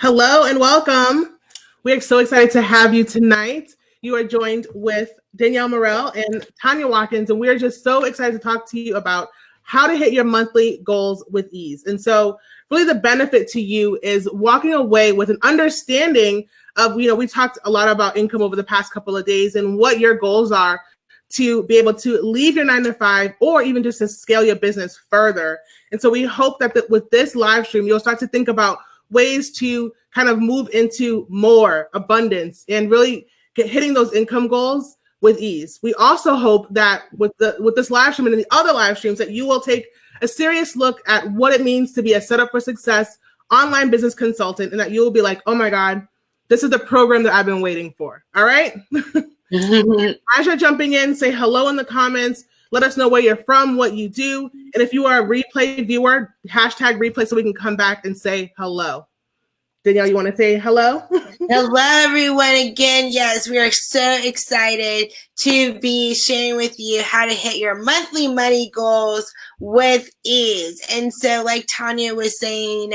Hello and welcome. We are so excited to have you tonight. You are joined with Danielle Murrell and Tanya Watkins, and we are just so excited to talk to you about how to hit your monthly goals with ease. And so, really, the benefit to you is walking away with an understanding of, we talked a lot about income over the past couple of days and what your goals are to be able to leave your 9 to 5 or even just to scale your business further. And so, we hope that with this live stream, you'll start to think about ways to kind of move into more abundance and really hitting those income goals with ease. We also hope that with this live stream and the other live streams that you will take a serious look at what it means to be a setup for success online business consultant, and that you will be like, oh my God, this is the program that I've been waiting for. All right. As you're jumping in, say hello in the comments. Let us know where you're from, what you do. And if you are a replay viewer, hashtag replay so we can come back and say hello. Danielle, you want to say hello? Hello, everyone. Again, yes, we are so excited to be sharing with you how to hit your monthly money goals with ease. And so, like Tanya was saying,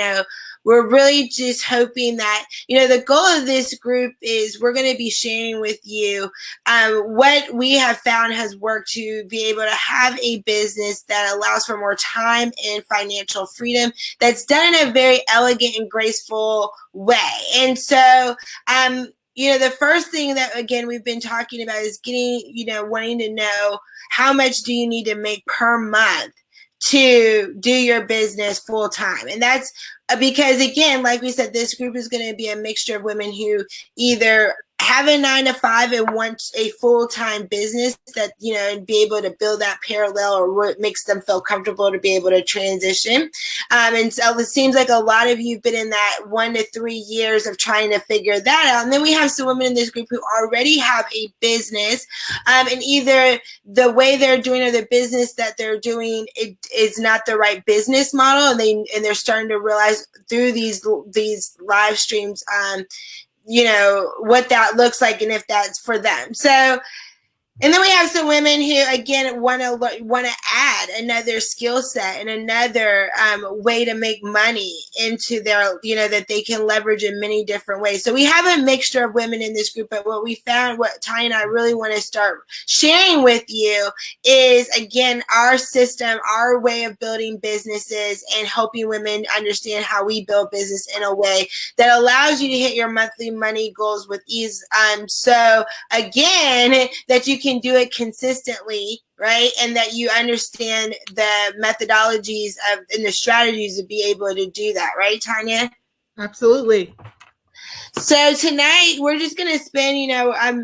we're really just hoping that, the goal of this group is we're going to be sharing with you what we have found has worked to be able to have a business that allows for more time and financial freedom that's done in a very elegant and graceful way. And so, the first thing that, again, we've been talking about is getting, wanting to know how much do you need to make per month to do your business full time. And that's because, again, like we said, this group is going to be a mixture of women who either have a 9 to 5 and want a full-time business that, and be able to build that parallel or what makes them feel comfortable to be able to transition. And so it seems like a lot of you have been in that 1 to 3 years of trying to figure that out. And then we have some women in this group who already have a business, and either the way they're doing or the business that they're doing, it is not the right business model. And they're starting to realize through these live streams, what that looks like and if that's for them. So, and then we have some women who, again, want to add another skill set and another way to make money into their, that they can leverage in many different ways. So we have a mixture of women in this group, but what we found, what Tanya and I really want to start sharing with you is, again, our system, our way of building businesses and helping women understand how we build business in a way that allows you to hit your monthly money goals with ease. So again, that you can do it consistently, right? And that you understand the methodologies and the strategies to be able to do that, right, Tanya? Absolutely. So tonight we're just going to spend,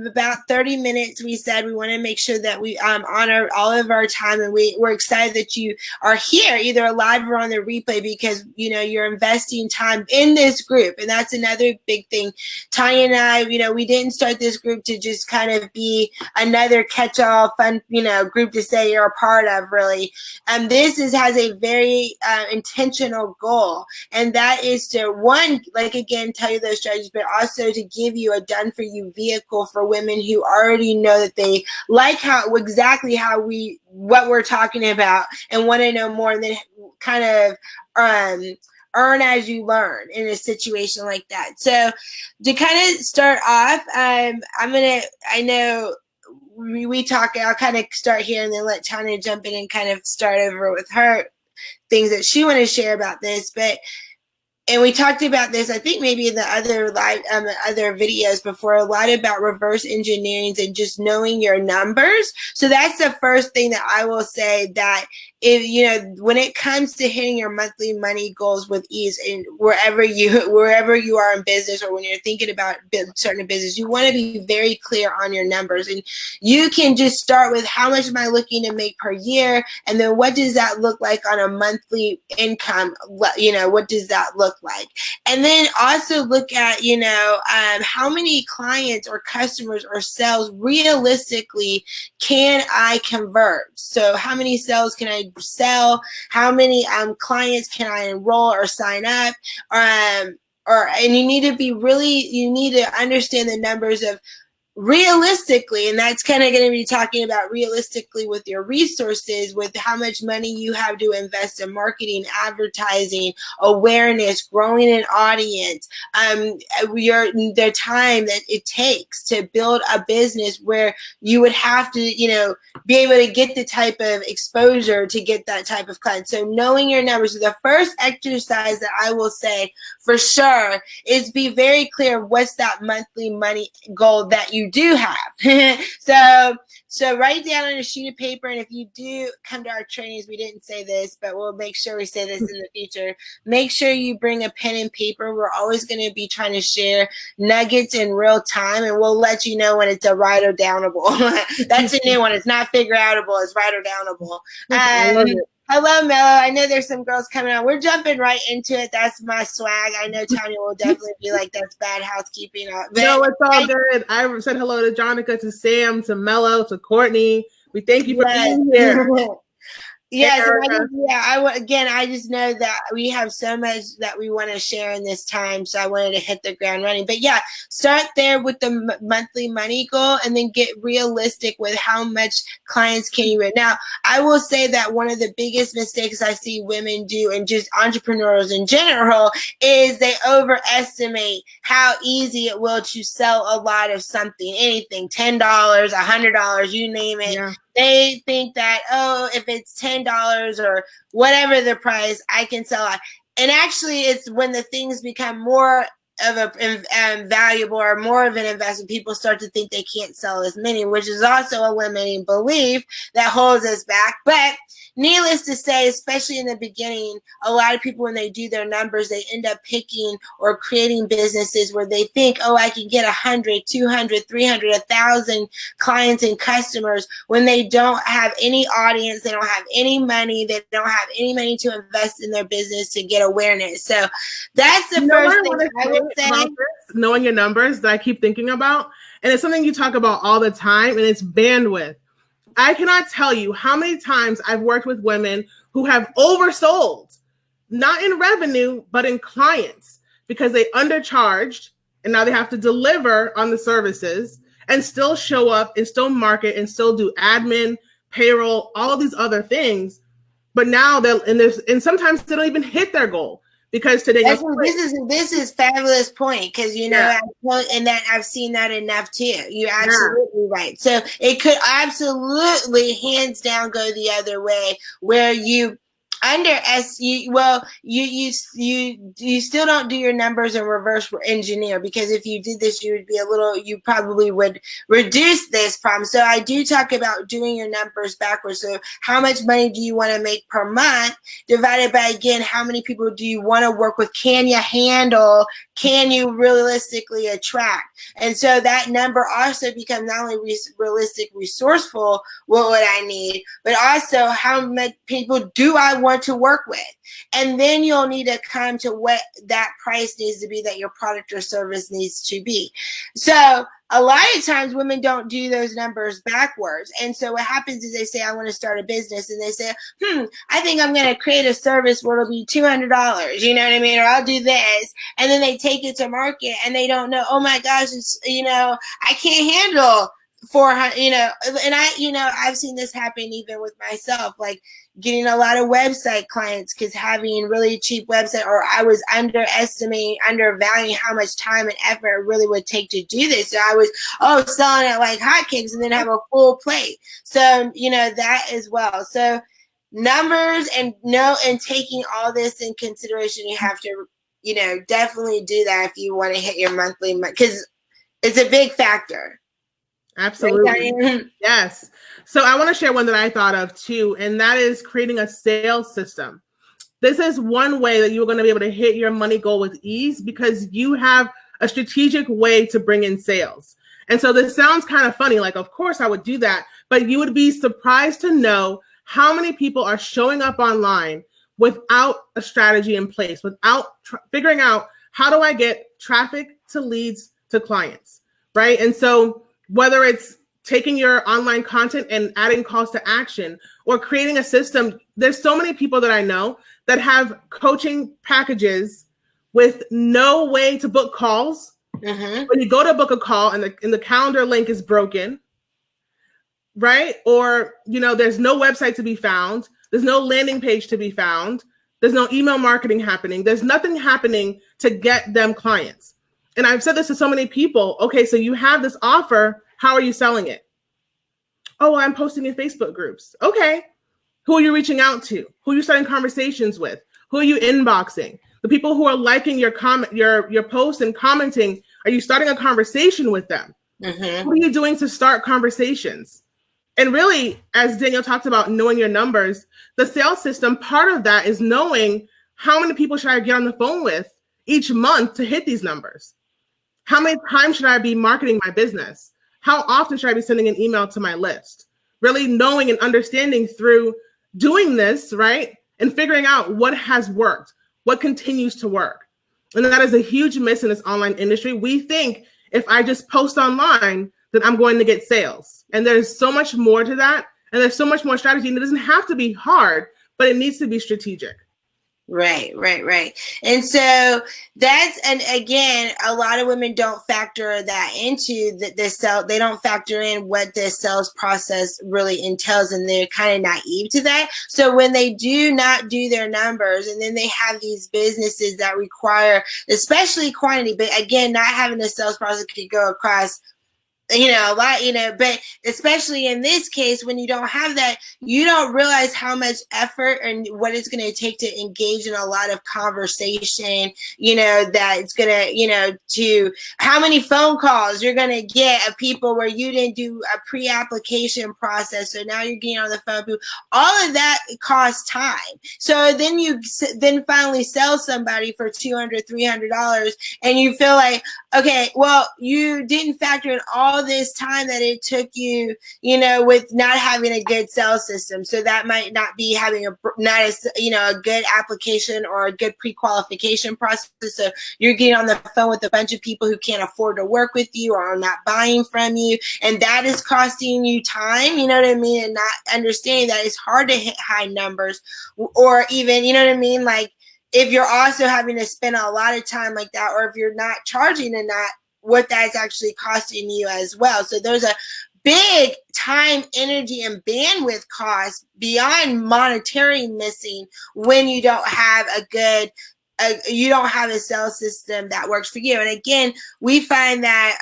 about 30 minutes. We said we want to make sure that we honor all of our time, and we're excited that you are here, either live or on the replay, because you're investing time in this group, and that's another big thing. Tanya and I, we didn't start this group to just kind of be another catch-all fun, group to say you're a part of, really. This has a very intentional goal, and that is to, one, like, again, tell you those strategies, but also to give you a done-for-you vehicle for women who already know that they like what we're talking about and want to know more, and then kind of earn as you learn in a situation like that. So to kind of start off, I'll kind of start here and then let Tanya jump in and kind of start over with her things that she want to share about this. And we talked about this, I think maybe in the other other videos before, a lot about reverse engineering and just knowing your numbers. So that's the first thing that I will say, that if, when it comes to hitting your monthly money goals with ease, and wherever you are in business, or when you're thinking about starting a business, you want to be very clear on your numbers. And you can just start with, how much am I looking to make per year? And then what does that look like on a monthly income? What does that look like? And then also look at, how many clients or customers or sales realistically can I convert? So how many sales can I sell? How many clients can I enroll or sign up? And you need to understand the numbers of realistically, and that's kind of going to be talking about realistically with your resources, with how much money you have to invest in marketing, advertising, awareness, growing an audience, the time that it takes to build a business where you would have to, be able to get the type of exposure to get that type of client. So knowing your numbers, the first exercise that I will say for sure is be very clear what's that monthly money goal that you do have. So write down on a sheet of paper, and if you do come to our trainings, we didn't say this, but we'll make sure we say this in the future. Make sure you bring a pen and paper. We're always going to be trying to share nuggets in real time, and we'll let you know when it's a write or downable. That's a new one. It's not figure outable. It's write or downable. Hello, Mello. I know there's some girls coming on. We're jumping right into it. That's my swag. I know Tanya will definitely be like, that's bad housekeeping. No, it's all good. I said hello to Jonica, to Sam, to Mello, to Courtney. We thank you for being here. Yes, I just know that we have so much that we want to share in this time, so I wanted to hit the ground running. But yeah, start there with the monthly money goal, and then get realistic with how much clients can you win. Now, I will say that one of the biggest mistakes I see women do, and just entrepreneurs in general, is they overestimate how easy it will to sell a lot of something, anything, $10, $100, you name it. Yeah. They think that, if it's $10 or whatever the price, I can sell it. And actually, it's when the things become more of a valuable or more of an investment, people start to think they can't sell as many, which is also a limiting belief that holds us back. But needless to say, especially in the beginning, a lot of people, when they do their numbers, they end up picking or creating businesses where they think, I can get 100, 200, 300, 1,000 clients and customers, when they don't have any audience, they don't have any money, they don't have any money to invest in their business to get awareness. So that's the first thing I would say. Knowing your numbers that I keep thinking about, and it's something you talk about all the time, and it's bandwidth. I cannot tell you how many times I've worked with women who have oversold, not in revenue, but in clients, because they undercharged, and now they have to deliver on the services and still show up and still market and still do admin, payroll, all of these other things. But now and sometimes they don't even hit their goal. Because today this is fabulous point, because and that I've seen that enough too. You're absolutely right. So it could absolutely hands down go the other way, where you you still don't do your numbers and reverse engineer, because if you did this, you probably would reduce this problem. So I do talk about doing your numbers backwards. So how much money do you want to make per month, divided by, again, how many people do you want to work with? Can you handle? Can you realistically attract? And so that number also becomes not only realistic, resourceful, what would I need, but also how many people do I want to work with? And then you'll need to come to what that price needs to be, that your product or service needs to be. So a lot of times women don't do those numbers backwards. And so what happens is they say, I want to start a business. And they say, I think I'm going to create a service where it'll be $200. You know what I mean? Or I'll do this. And then they take it to market and they don't know, oh my gosh, it's, I can't handle 400, and I've seen this happen even with myself, like getting a lot of website clients, because having really cheap website, or I was undervaluing how much time and effort it really would take to do this. So I was selling it like hotcakes and then have a full plate. So, that as well. So numbers and taking all this in consideration, you have to, definitely do that if you want to hit your monthly, because it's a big factor. Absolutely. Yes. So I want to share one that I thought of too, and that is creating a sales system. This is one way that you're going to be able to hit your money goal with ease, because you have a strategic way to bring in sales. And so this sounds kind of funny, like, of course I would do that, but you would be surprised to know how many people are showing up online without a strategy in place, without figuring out, how do I get traffic to leads to clients, right? And so whether it's taking your online content and adding calls to action, or creating a system, there's so many people that I know that have coaching packages with no way to book calls, Mm-hmm. When you go to book a call and the calendar link is broken, right? Or, there's no website to be found. There's no landing page to be found. There's no email marketing happening. There's nothing happening to get them clients. And I've said this to so many people. Okay, so you have this offer. How are you selling it? Oh, I'm posting in Facebook groups. Okay. Who are you reaching out to? Who are you starting conversations with? Who are you inboxing? The people who are liking your posts and commenting, are you starting a conversation with them? Mm-hmm. What are you doing to start conversations? And really, as Danielle talked about, knowing your numbers, the sales system, part of that is knowing how many people should I get on the phone with each month to hit these numbers? How many times should I be marketing my business? How often should I be sending an email to my list? Really knowing and understanding through doing this, right? And figuring out what has worked, what continues to work. And that is a huge miss in this online industry. We think if I just post online, then I'm going to get sales. And there's so much more to that. And there's so much more strategy. And it doesn't have to be hard, but it needs to be strategic. Right. And so and again, a lot of women don't factor that into the sell. They don't factor in what the sales process really entails, and they're kind of naive to that. So when they do not do their numbers, and then they have these businesses that require, especially quantity, but again, not having a sales process could go across a lot, but especially in this case, when you don't have that, you don't realize how much effort and what it's going to take to engage in a lot of conversation, that it's going to, to how many phone calls you're going to get of people where you didn't do a pre-application process. So now you're getting on the phone. All of that costs time. So then you finally sell somebody for $200, $300 and you feel like, okay, well, you didn't factor in all this time that it took you, with not having a good sales system. So that might not be having a good application or a good pre-qualification process. So you're getting on the phone with a bunch of people who can't afford to work with you or are not buying from you. And that is costing you time, you know what I mean? And not understanding that it's hard to hit high numbers or even, you know what I mean? Like, if you're also having to spend a lot of time like that, or if you're not charging enough, what that's actually costing you as well. So there's a big time, energy, and bandwidth cost beyond monetary missing when you don't have you don't have a sales system that works for you. And again, we find that,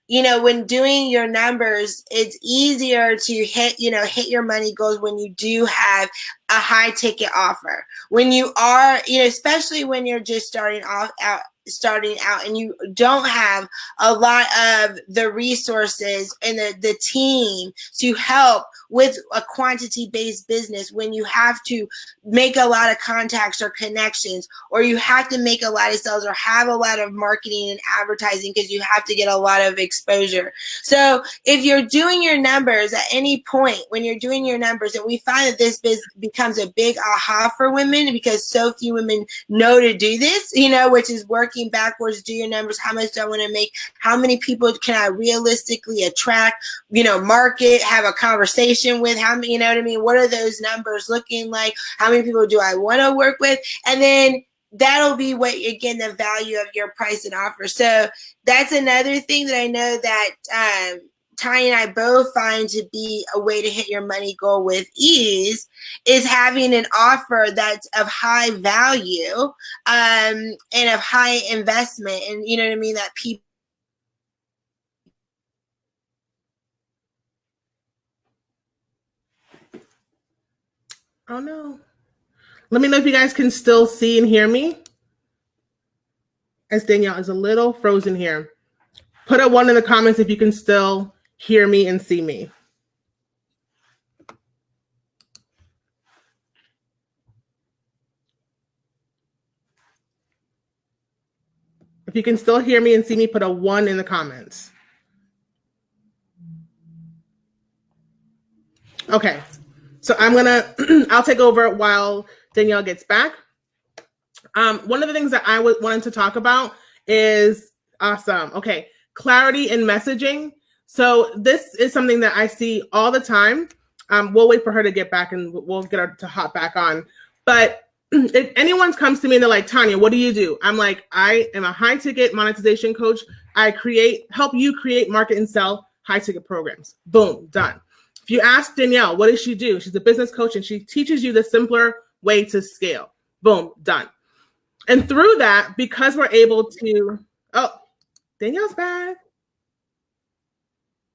when doing your numbers, it's easier to hit your money goals when you do have a high ticket offer. When you are, especially when you're just starting out and you don't have a lot of the resources and the team to help with a quantity-based business, when you have to make a lot of contacts or connections, or you have to make a lot of sales or have a lot of marketing and advertising because you have to get a lot of exposure. So if you're doing your numbers at any point, when you're doing your numbers, and we find that this becomes a big aha for women because so few women know to do this, which is working backwards, do your numbers. How much do I want to make? How many people can I realistically attract, market, have a conversation with? How many, what I mean? What are those numbers looking like? How many people do I want to work with? And then that'll be what, again, the value of your price and offer. So that's another thing that I know that Tanya and I both find to be a way to hit your money goal with ease is having an offer that's of high value and of high investment. And you know what I mean? That people. Oh no. Let me know if you guys can still see and hear me. As Danielle is a little frozen here. Put a 1 in the comments if you can still hear me and see me. If you can still hear me and see me, put a 1 in the comments. Okay, so I'll take over while Danielle gets back. One of the things that I wanted to talk about is awesome. Okay, clarity in messaging. So this is something that I see all the time. We'll wait for her to get back and we'll get her to hop back on. But if anyone comes to me and they're like, Tanya, what do you do? I'm like, I am a high ticket monetization coach. I help you create, market, and sell high ticket programs. Boom, done. If you ask Danielle, what does she do? She's a business coach and she teaches you the simpler way to scale. Boom, done. And through that, because we're able to, oh, Danielle's back.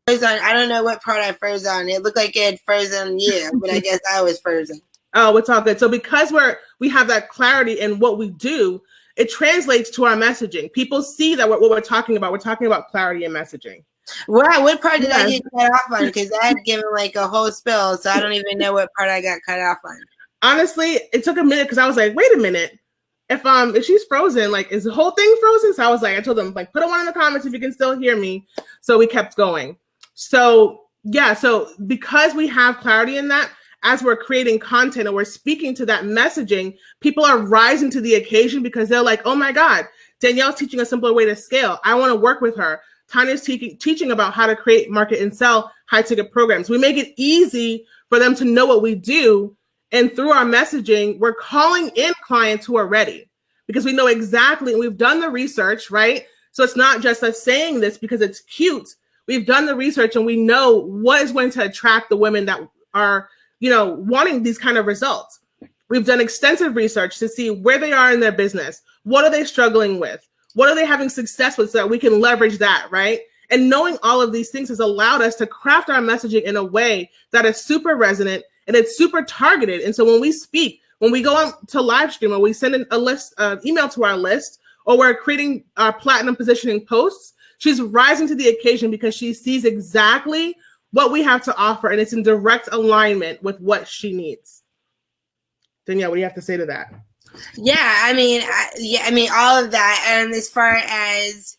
I don't know what part I froze on. It looked like it had frozen on you, but I guess I was frozen. Oh, it's all good. So because we have that clarity in what we do, it translates to our messaging. People see that what we're talking about clarity and messaging. Wow, what part did I get cut off on? Because I had given like a whole spill, so I don't even know what part I got cut off on. Honestly, it took a minute because I was like, wait a minute. If she's frozen, like, is the whole thing frozen? So I told them, like, put a 1 in the comments if you can still hear me. So we kept going. So yeah, so because we have clarity in that, as we're creating content and we're speaking to that messaging, people are rising to the occasion because they're like, oh my God, Danielle's teaching a simpler way to scale. I want to work with her. Tanya's teaching about how to create, market, and sell high ticket programs. We make it easy for them to know what we do. And through our messaging, we're calling in clients who are ready because we know exactly, and we've done the research, right? So it's not just us saying this because it's cute. We've done the research and we know what is going to attract the women that are, wanting these kind of results. We've done extensive research to see where they are in their business. What are they struggling with? What are they having success with so that we can leverage that, right? And knowing all of these things has allowed us to craft our messaging in a way that is super resonant and it's super targeted. And so when we speak, when we go on to live stream or we send in a list, email to our list, or we're creating our platinum positioning posts, she's rising to the occasion because she sees exactly what we have to offer, and it's in direct alignment with what she needs. Danielle, what do you have to say to that? Yeah, I mean, all of that. And as far as,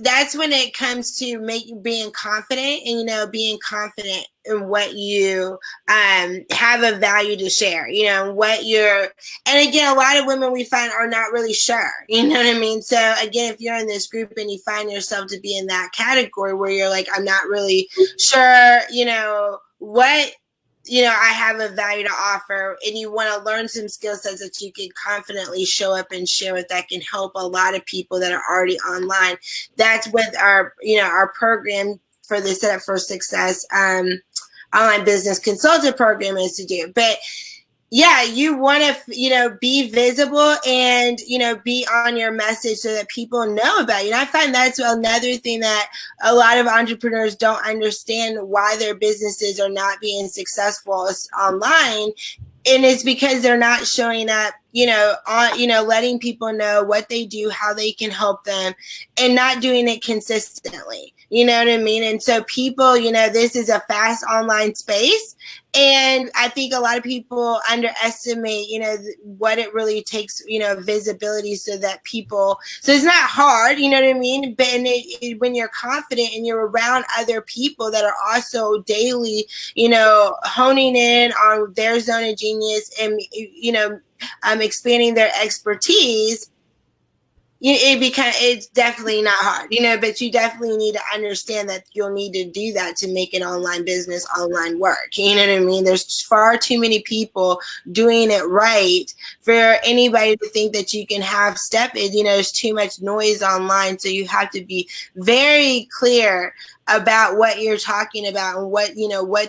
that's when it comes to being confident and, being confident in what you have a value to share, and again, a lot of women we find are not really sure, you know what I mean? So again, if you're in this group and you find yourself to be in that category where you're like, I'm not really sure, what I have a value to offer, and you want to learn some skill sets that you can confidently show up and share with that can help a lot of people that are already online. That's what our program for the Set Up for Success online business consultant program is to do. But yeah, you want to, be visible and, be on your message so that people know about you. And I find that's another thing that a lot of entrepreneurs don't understand why their businesses are not being successful online. And it's because they're not showing up, letting people know what they do, how they can help them, and not doing it consistently. You know what I mean? And so people, this is a fast online space. And I think a lot of people underestimate, what it really takes, visibility so that so it's not hard, you know what I mean? But when you're confident and you're around other people that are also daily, honing in on their zone of genius and, expanding their expertise, it's definitely not hard, but you definitely need to understand that you'll need to do that to make an online business online work. You know what I mean? There's far too many people doing it right for anybody to think that you can have there's too much noise online. So you have to be very clear about what you're talking about and what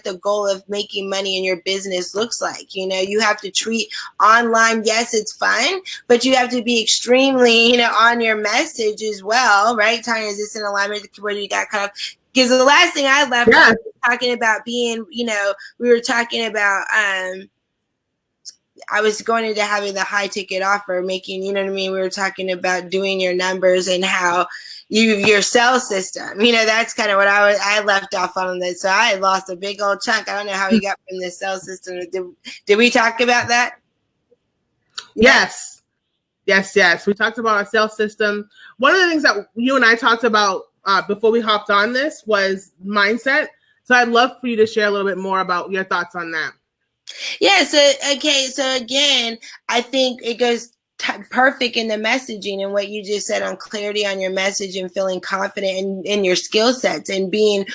the goal of making money in your business looks like. You have to treat online, yes, it's fun, but you have to be extremely, on your message as well, right? Tanya, is this in alignment with where you got cut off? Because the last thing I left was talking about being, we were talking about, I was going into having the high ticket offer, making, we were talking about doing your numbers and how your sales system, that's kind of what I left off on this. So I lost a big old chunk. I don't know how we got from the sales system. Did we talk about that? Yes. We talked about our sales system. One of the things that you and I talked about before we hopped on this was mindset. So I'd love for you to share a little bit more about your thoughts on that. Yeah. So again, I think it goes perfect in the messaging and what you just said on clarity on your message and feeling confident in your skill sets and being,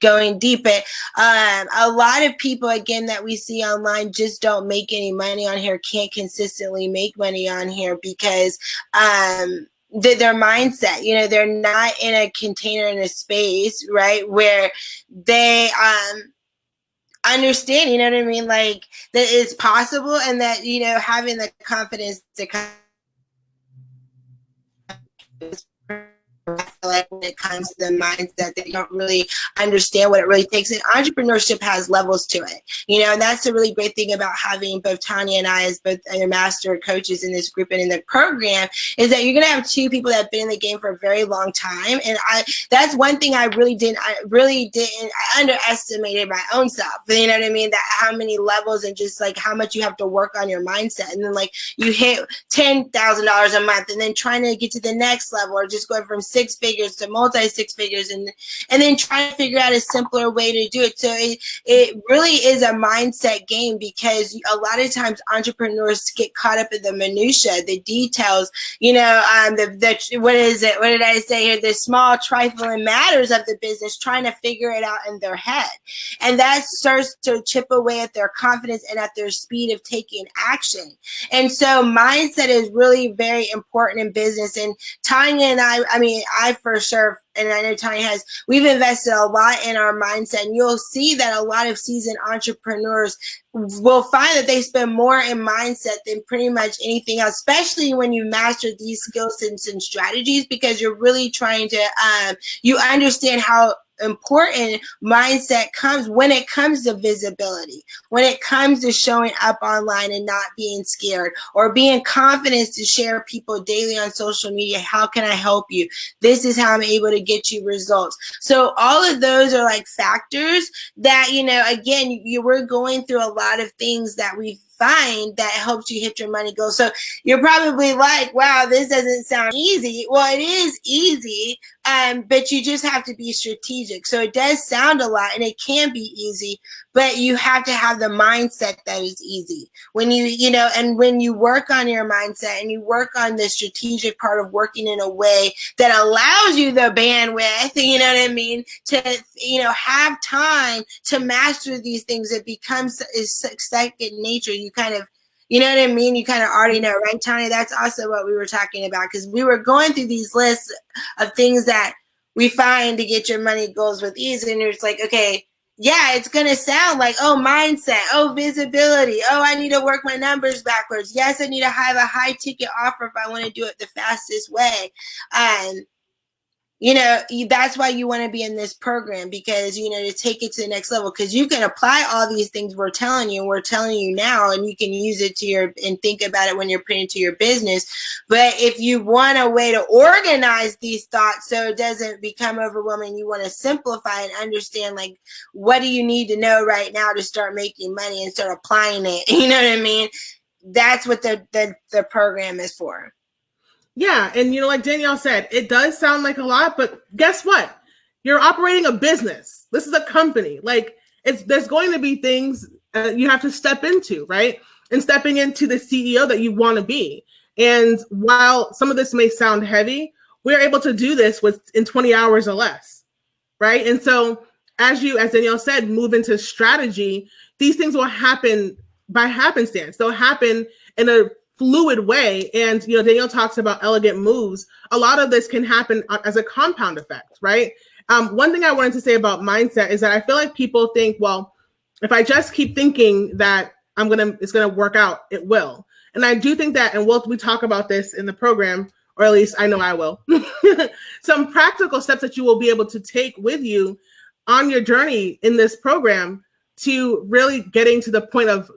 going deep. But a lot of people, again, that we see online just don't make any money on here, can't consistently make money on here because their mindset, they're not in a container, in a space, right, where they understand, you know what I mean, like that it's possible, and that having the confidence to kind of, like when it comes to the mindset, that you don't really understand what it really takes. And entrepreneurship has levels to it, and that's the really great thing about having both Tanya and I as both master coaches in this group and in the program, is that you're going to have two people that have been in the game for a very long time. And that's one thing I underestimated my own self. You know what I mean? That how many levels and just like how much you have to work on your mindset. And then like you hit $10,000 a month and then trying to get to the next level, or just going from 6 figures to multi 6 figures, and then trying to figure out a simpler way to do it. So it really is a mindset game, because a lot of times entrepreneurs get caught up in the minutia, the details, what is it? What did I say here? The small trifling matters of the business, trying to figure it out in their head. And that starts to chip away at their confidence and at their speed of taking action. And so mindset is really very important in business. And Tanya and I for sure, and I know Tanya has, we've invested a lot in our mindset, and you'll see that a lot of seasoned entrepreneurs will find that they spend more in mindset than pretty much anything else, especially when you master these skills and strategies, because you're really trying to, you understand how important mindset comes when it comes to visibility, when it comes to showing up online and not being scared, or being confident to share people daily on social media. How can I help you? This is how I'm able to get you results. So all of those are like factors that, again, we're going through a lot of things that we find that helps you hit your money goal. So you're probably like, wow, this doesn't sound easy. Well, it is easy, but you just have to be strategic. So it does sound a lot, and it can be easy, but you have to have the mindset that is easy. When and when you work on your mindset and you work on the strategic part of working in a way that allows you the bandwidth, to, have time to master these things, it becomes second nature. You kind of, you know what I mean? You kind of already know, right, Tanya? That's also what we were talking about, because we were going through these lists of things that we find to get your money goals with ease. And it's like, okay, yeah, it's going to sound like, oh, mindset, oh, visibility, oh, I need to work my numbers backwards. Yes, I need to have a high ticket offer if I want to do it the fastest way. That's why you want to be in this program, because, to take it to the next level, because you can apply all these things we're telling you now, and you can use it and think about it when you're putting it to your business. But if you want a way to organize these thoughts so it doesn't become overwhelming, you want to simplify and understand, like, what do you need to know right now to start making money and start applying it? You know what I mean? That's what the program is for. Yeah, and like Danielle said, it does sound like a lot, but guess what? You're operating a business. This is a company. Like, there's going to be things you have to step into, right? And stepping into the CEO that you want to be. And while some of this may sound heavy, we're able to do this in 20 hours or less, right? And so as Danielle said, move into strategy, these things will happen by happenstance. They'll happen in a fluid way. And, Danielle talks about elegant moves. A lot of this can happen as a compound effect, right? One thing I wanted to say about mindset is that I feel like people think, well, if I just keep thinking that it's going to work out, it will. And I do think that, and we talk about this in the program, or at least I know I will, some practical steps that you will be able to take with you on your journey in this program to really getting to the point of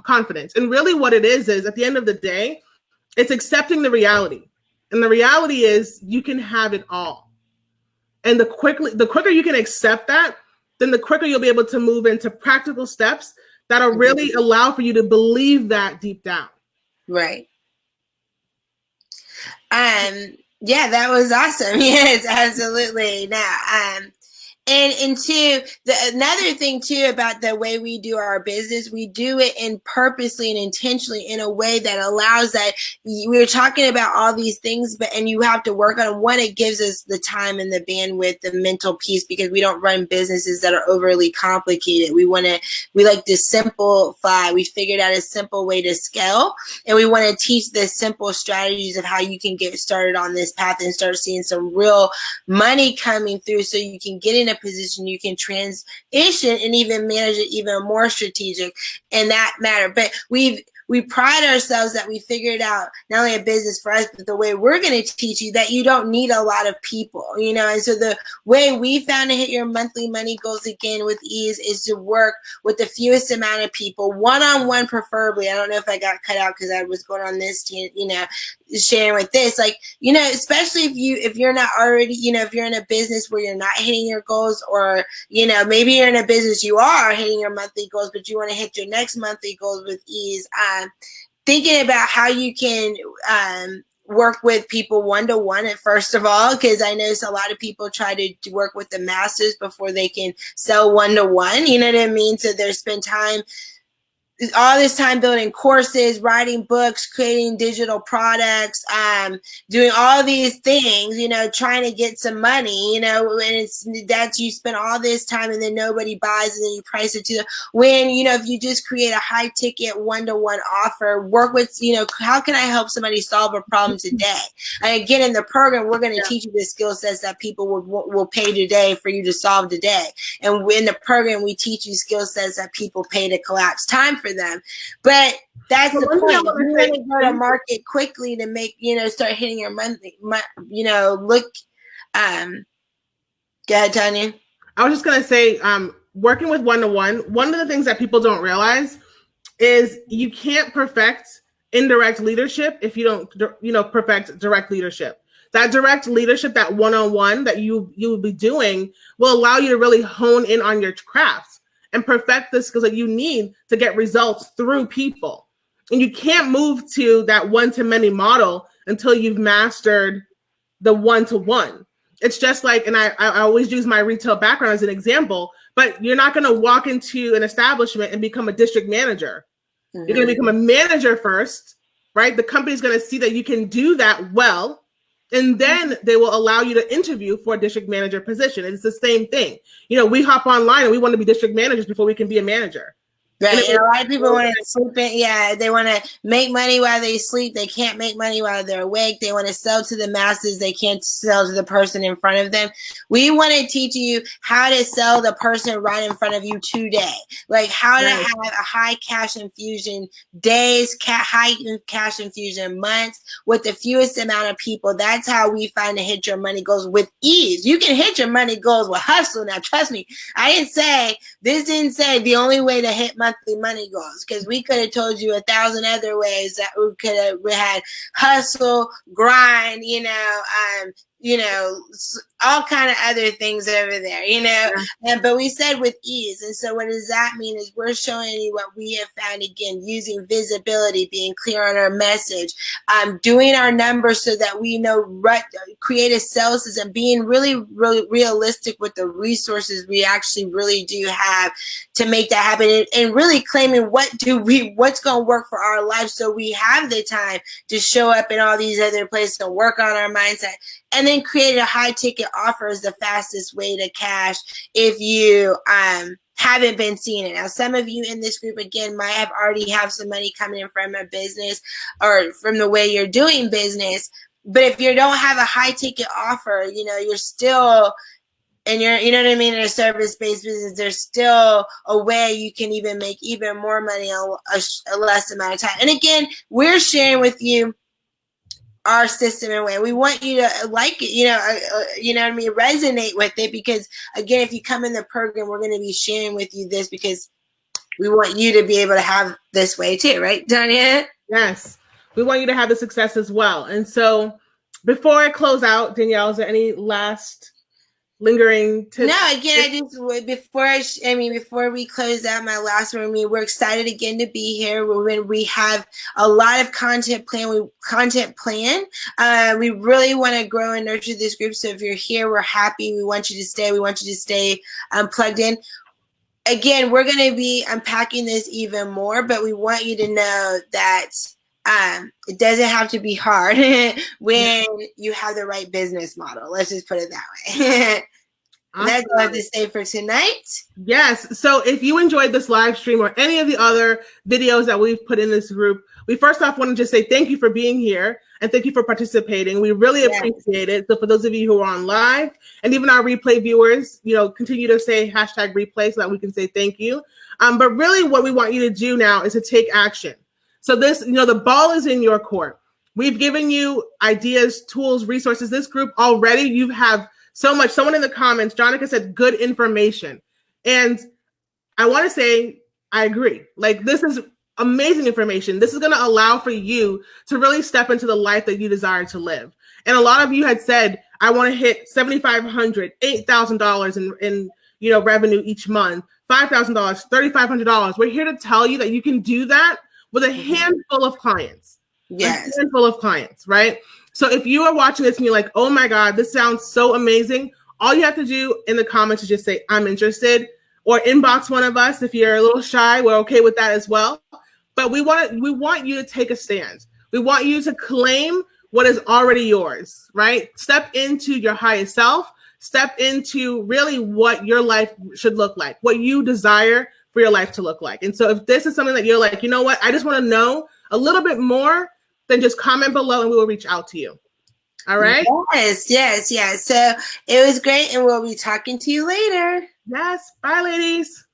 confidence. And really what it is at the end of the day, it's accepting the reality. And the reality is you can have it all. And the quicker you can accept that, then the quicker you'll be able to move into practical steps that'll really allow for you to believe that deep down. Right. Yeah, that was awesome. Yes, absolutely. Now, And two, another thing too about the way we do our business, we do it in purposely and intentionally in a way that allows that we were talking about all these things, and you have to work on them. One, it gives us the time and the bandwidth, the mental peace, because we don't run businesses that are overly complicated. We like to simplify. We figured out a simple way to scale, and we want to teach the simple strategies of how you can get started on this path and start seeing some real money coming through, so you can get in a position you can transition and even manage it even more strategic in that matter. But we pride ourselves that we figured out not only a business for us, but the way we're going to teach you that you don't need a lot of people, and so the way we found to hit your monthly money goals again with ease is to work with the fewest amount of people, one-on-one preferably. I don't know if I got cut out because I was going on this, sharing with this, especially if you're not already, if you're in a business where you're not hitting your goals, or, maybe you're in a business you are hitting your monthly goals, but you want to hit your next monthly goals with ease. Thinking about how you can work with people one-to-one at first of all, because I notice a lot of people try to work with the masses before they can sell one-to-one, you know what I mean? So they spend all this time building courses, writing books, creating digital products, doing all these things, trying to get some money, and you spend all this time and then nobody buys, and then you price it when, if you just create a high ticket one-to-one offer, work with, how can I help somebody solve a problem today? And again, in the program, we're going to teach you the skill sets that people will pay today for you to solve today. And in the program, we teach you skill sets that people pay to collapse time for them. But that's the point. You want to go to market quickly to make, start hitting your monthly, go ahead, Tanya. I was just going to say, working with one-to-one, one of the things that people don't realize is you can't perfect indirect leadership if you don't, perfect direct leadership. That direct leadership, that one-on-one that you will be doing will allow you to really hone in on your craft and perfect the skills that you need to get results through people. And you can't move to that one-to-many model until you've mastered the one-to-one. It's just like, and I always use my retail background as an example, but you're not going to walk into an establishment and become a district manager. Mm-hmm. You're going to become a manager first, right? The company's going to see that you can do that well, and then they will allow you to interview for a district manager position. It's the same thing. We hop online and we want to be district managers before we can be a manager. Right. And a lot of people want to sleep in. Yeah, they want to make money while they sleep. They can't make money while they're awake. They want to sell to the masses. They can't sell to the person in front of them. We want to teach you how to sell the person right in front of you today. Like how to have a high cash infusion days, high cash infusion months with the fewest amount of people. That's how we find to hit your money goals with ease. You can hit your money goals with hustle. Now, trust me, this didn't say the only way to hit monthly money goals, because we could have told you 1,000 other ways that we had hustle, grind, all kind of other things over there, but we said with ease. And so what does that mean is we're showing you what we have found, again, using visibility, being clear on our message, doing our numbers so that we know, create a sales system, being really, really realistic with the resources we actually really do have to make that happen, and really claiming what's going to work for our life, so we have the time to show up in all these other places and work on our mindset. And then create a high ticket offer is the fastest way to cash if you haven't been seeing it. Now, some of you in this group, again, might have already have some money coming in from a business or from the way you're doing business. But if you don't have a high ticket offer, you're still, and you're, in a service-based business, there's still a way you can even make even more money in a less amount of time. And again, we're sharing with you our system and way. We want you to like it, resonate with it, because again, if you come in the program, we're going to be sharing with you this because we want you to be able to have this way too, right, Tanya? Yes, we want you to have the success as well. And so before I close out, Danielle, is there any last lingering tips? No, again, before we close out my last one, we're excited again to be here. We have a lot of content planned. We really want to grow and nurture this group. So if you're here, we're happy. We want you to stay. We want you to stay plugged in. Again, we're going to be unpacking this even more, but we want you to know that it doesn't have to be hard when you have the right business model. Let's just put it that way. Awesome. That's all I have to say for tonight. Yes. So if you enjoyed this live stream or any of the other videos that we've put in this group, we first off want to just say thank you for being here and thank you for participating. We really appreciate it. So for those of you who are on live and even our replay viewers, continue to say #replay so that we can say thank you. But really what we want you to do now is to take action. So this, the ball is in your court. We've given you ideas, tools, resources. This group already, you have so much. Someone in the comments, Jonica said, good information. And I want to say, I agree. Like, this is amazing information. This is going to allow for you to really step into the life that you desire to live. And a lot of you had said, I want to hit $7,500, $8,000 in revenue each month, $5,000, $3,500. We're here to tell you that you can do that with a handful of clients. Yes. A handful of clients, right? So if you are watching this and you're like, oh my God, this sounds so amazing, all you have to do in the comments is just say, I'm interested, or inbox one of us. If you're a little shy, we're okay with that as well. But we want you to take a stand. We want you to claim what is already yours, right? Step into your highest self. Step into really what your life should look like, what you desire for your life to look like. And so if this is something that you're like, you know what, I just want to know a little bit more, then just comment below and we will reach out to you. All right? Yes. So it was great and we'll be talking to you later. Yes. Bye, ladies.